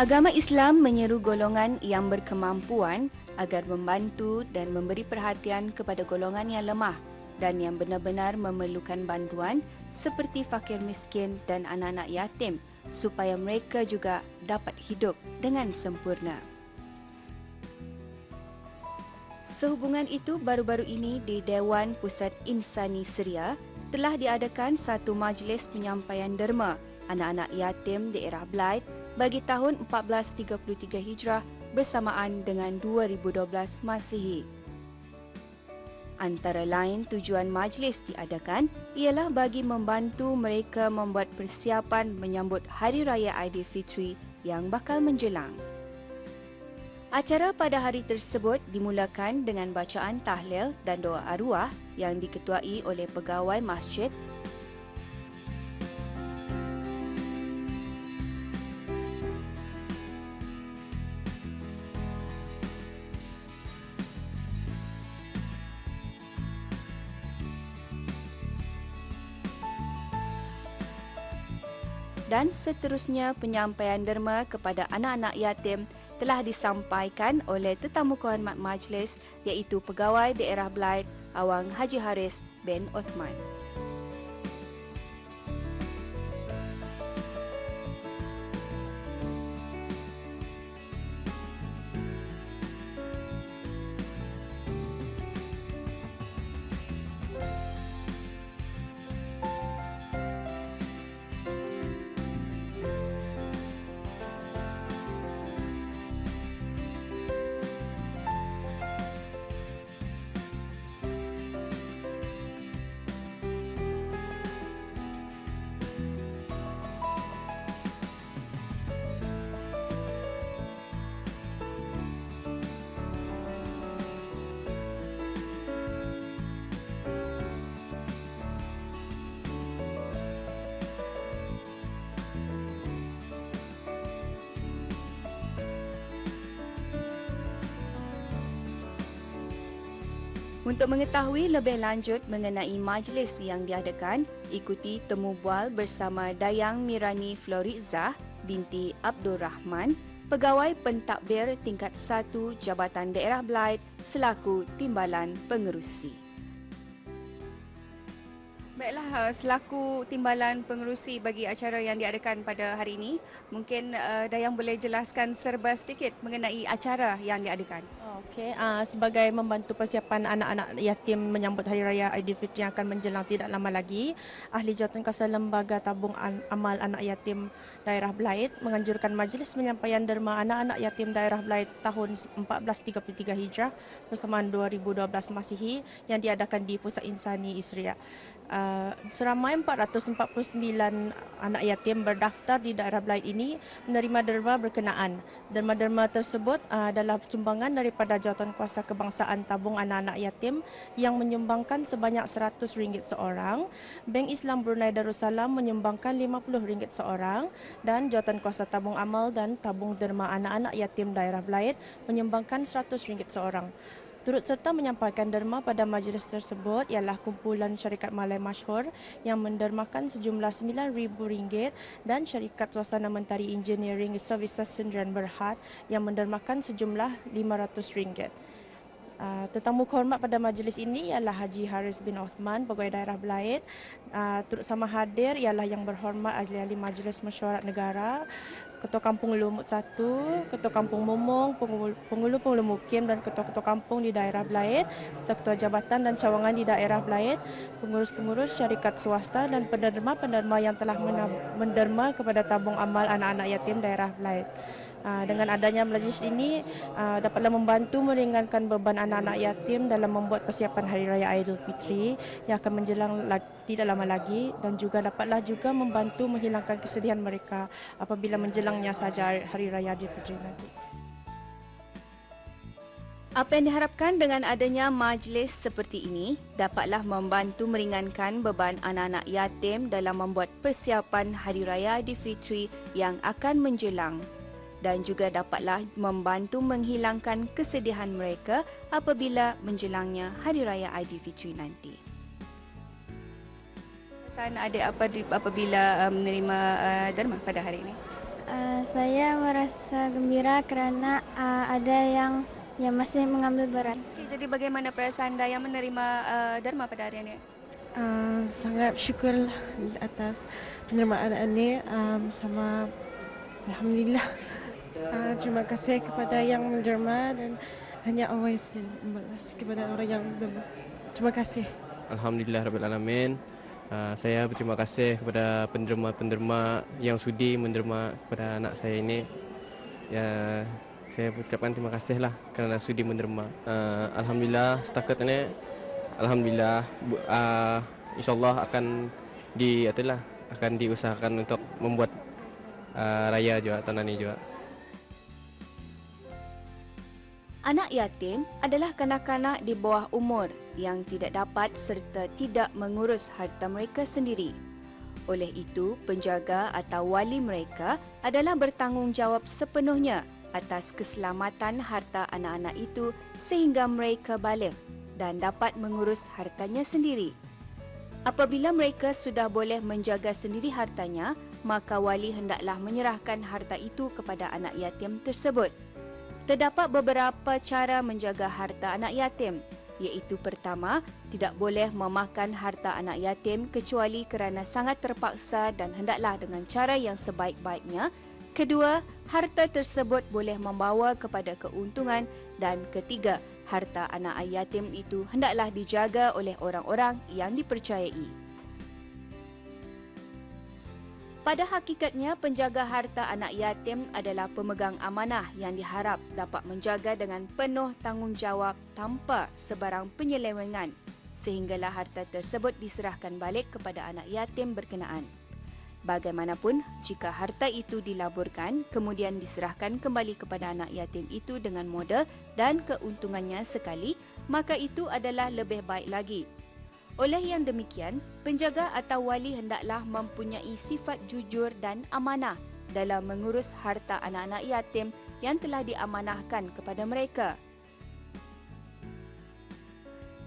Agama Islam menyeru golongan yang berkemampuan agar membantu dan memberi perhatian kepada golongan yang lemah dan yang benar-benar memerlukan bantuan seperti fakir miskin dan anak-anak yatim supaya mereka juga dapat hidup dengan sempurna. Sehubungan itu, baru-baru ini di Dewan Pusat Insani Syria telah diadakan satu majlis penyampaian derma anak-anak yatim daerah Blaid bagi tahun 1433 Hijrah bersamaan dengan 2012 Masihi. Antara lain tujuan majlis diadakan ialah bagi membantu mereka membuat persiapan menyambut Hari Raya Aidilfitri yang bakal menjelang. Acara pada hari tersebut dimulakan dengan bacaan tahlil dan doa arwah yang diketuai oleh pegawai masjid. Dan seterusnya penyampaian derma kepada anak-anak yatim telah disampaikan oleh tetamu kehormat majlis iaitu Pegawai Daerah Blaid Awang Haji Haris bin Othman. Untuk mengetahui lebih lanjut mengenai majlis yang diadakan, ikuti temu bual bersama Dayang Mirani Florizah binti Abdul Rahman, Pegawai Pentadbir Tingkat 1 Jabatan Daerah Blaid selaku Timbalan Pengerusi. Baiklah, selaku Timbalan Pengerusi bagi acara yang diadakan pada hari ini, mungkin Dayang boleh jelaskan serba sedikit mengenai acara yang diadakan. Okey, sebagai membantu persiapan anak-anak yatim menyambut Hari Raya Aidilfitri yang akan menjelang tidak lama lagi, Ahli Jawatankuasa Lembaga Tabung Amal Anak Yatim Daerah Blaid menganjurkan majlis penyampaian derma anak-anak yatim daerah Blaid tahun 1433 Hijrah bersamaan 2012 Masihi yang diadakan di Pusat Insani Syria. Seramai 449 anak yatim berdaftar di daerah Blaid ini menerima derma berkenaan. Derma-derma tersebut adalah sumbangan daripada Jawatankuasa Kebangsaan Tabung Anak-anak Yatim yang menyumbangkan sebanyak RM100 seorang, Bank Islam Brunei Darussalam menyumbangkan RM50 seorang dan Jawatankuasa Tabung Amal dan Tabung Derma Anak-anak Yatim Daerah Blaid menyumbangkan RM100 seorang. Turut serta menyampaikan derma pada majlis tersebut ialah kumpulan syarikat Malay Masyhur yang mendermakan sejumlah RM9,000 dan syarikat Suasana Mentari Engineering Services Sendirian Berhad yang mendermakan sejumlah RM500. Tetamu kehormat pada majlis ini ialah Haji Haris bin Othman, Pegawai Daerah Blaid. Turut sama hadir ialah Yang Berhormat Ahli-Ahli Majlis Mesyuarat Negara, Ketua Kampung Lumut 1, Ketua Kampung Momong, Penghulu-Penghulu Mukim dan Ketua-Ketua Kampung di daerah Blaid, Ketua-Ketua Jabatan dan Cawangan di daerah Blaid, pengurus-pengurus syarikat swasta dan penderma-penderma yang telah menderma kepada tabung amal anak-anak yatim daerah Blaid. Dengan adanya majlis ini dapatlah membantu meringankan beban anak-anak yatim dalam membuat persiapan Hari Raya Aidilfitri yang akan menjelang tidak lama lagi dan juga dapatlah juga membantu menghilangkan kesedihan mereka apabila menjelangnya saja Hari Raya Aidilfitri nanti. Apa yang diharapkan dengan adanya majlis seperti ini dapatlah membantu meringankan beban anak-anak yatim dalam membuat persiapan Hari Raya Aidilfitri yang akan menjelang dan juga dapatlah membantu menghilangkan kesedihan mereka apabila menjelangnya Hari Raya Aidilfitri nanti. Pesan ada apa apabila menerima derma pada hari ini? Saya merasa gembira kerana ada yang masih mengambil berat. Okay, jadi bagaimana perasaan anda yang menerima derma pada hari ini? Sangat syukur atas penerimaan ini sama Alhamdulillah. Terima kasih kepada yang menderma dan hanya Allah yang membalas kepada orang yang menderma. Terima kasih. Alhamdulillah Rabbil Alamin. Saya berterima kasih kepada penderma-penderma yang sudi menderma kepada anak saya ini. Ya, saya ucapkan terima kasihlah kerana sudi menderma. Alhamdulillah setakat ini, alhamdulillah insyaallah akan diusahakan untuk membuat raya juga tahun ini juga. Anak yatim adalah kanak-kanak di bawah umur yang tidak dapat serta tidak mengurus harta mereka sendiri. Oleh itu, penjaga atau wali mereka adalah bertanggungjawab sepenuhnya atas keselamatan harta anak-anak itu sehingga mereka balik dan dapat mengurus hartanya sendiri. Apabila mereka sudah boleh menjaga sendiri hartanya, maka wali hendaklah menyerahkan harta itu kepada anak yatim tersebut. Terdapat beberapa cara menjaga harta anak yatim, iaitu pertama, tidak boleh memakan harta anak yatim kecuali kerana sangat terpaksa dan hendaklah dengan cara yang sebaik-baiknya. Kedua, harta tersebut boleh membawa kepada keuntungan. Dan ketiga, harta anak yatim itu hendaklah dijaga oleh orang-orang yang dipercayai. Pada hakikatnya, penjaga harta anak yatim adalah pemegang amanah yang diharap dapat menjaga dengan penuh tanggungjawab tanpa sebarang penyelewengan sehinggalah harta tersebut diserahkan balik kepada anak yatim berkenaan. Bagaimanapun, jika harta itu dilaburkan kemudian diserahkan kembali kepada anak yatim itu dengan modal dan keuntungannya sekali, maka itu adalah lebih baik lagi. Oleh yang demikian, penjaga atau wali hendaklah mempunyai sifat jujur dan amanah dalam mengurus harta anak-anak yatim yang telah diamanahkan kepada mereka.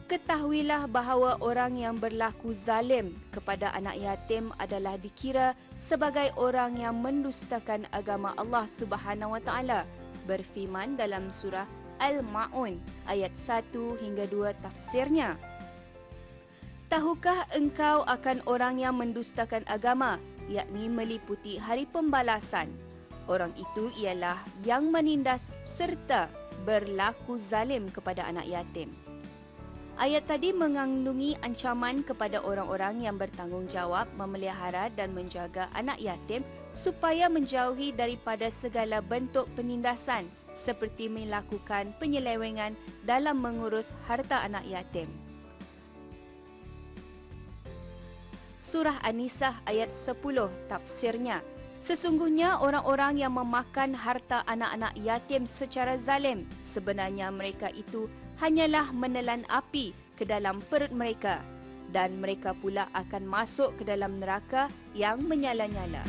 Ketahuilah bahawa orang yang berlaku zalim kepada anak yatim adalah dikira sebagai orang yang mendustakan agama Allah Subhanahu Wa Taala, berfirman dalam surah Al-Ma'un ayat 1 hingga 2 tafsirnya. Tahukah engkau akan orang yang mendustakan agama, yakni meliputi hari pembalasan? Orang itu ialah yang menindas serta berlaku zalim kepada anak yatim. Ayat tadi mengandungi ancaman kepada orang-orang yang bertanggungjawab memelihara dan menjaga anak yatim supaya menjauhi daripada segala bentuk penindasan seperti melakukan penyelewengan dalam mengurus harta anak yatim. Surah An-Nisa ayat 10 tafsirnya. Sesungguhnya orang-orang yang memakan harta anak-anak yatim secara zalim, sebenarnya mereka itu hanyalah menelan api ke dalam perut mereka dan mereka pula akan masuk ke dalam neraka yang menyala-nyala.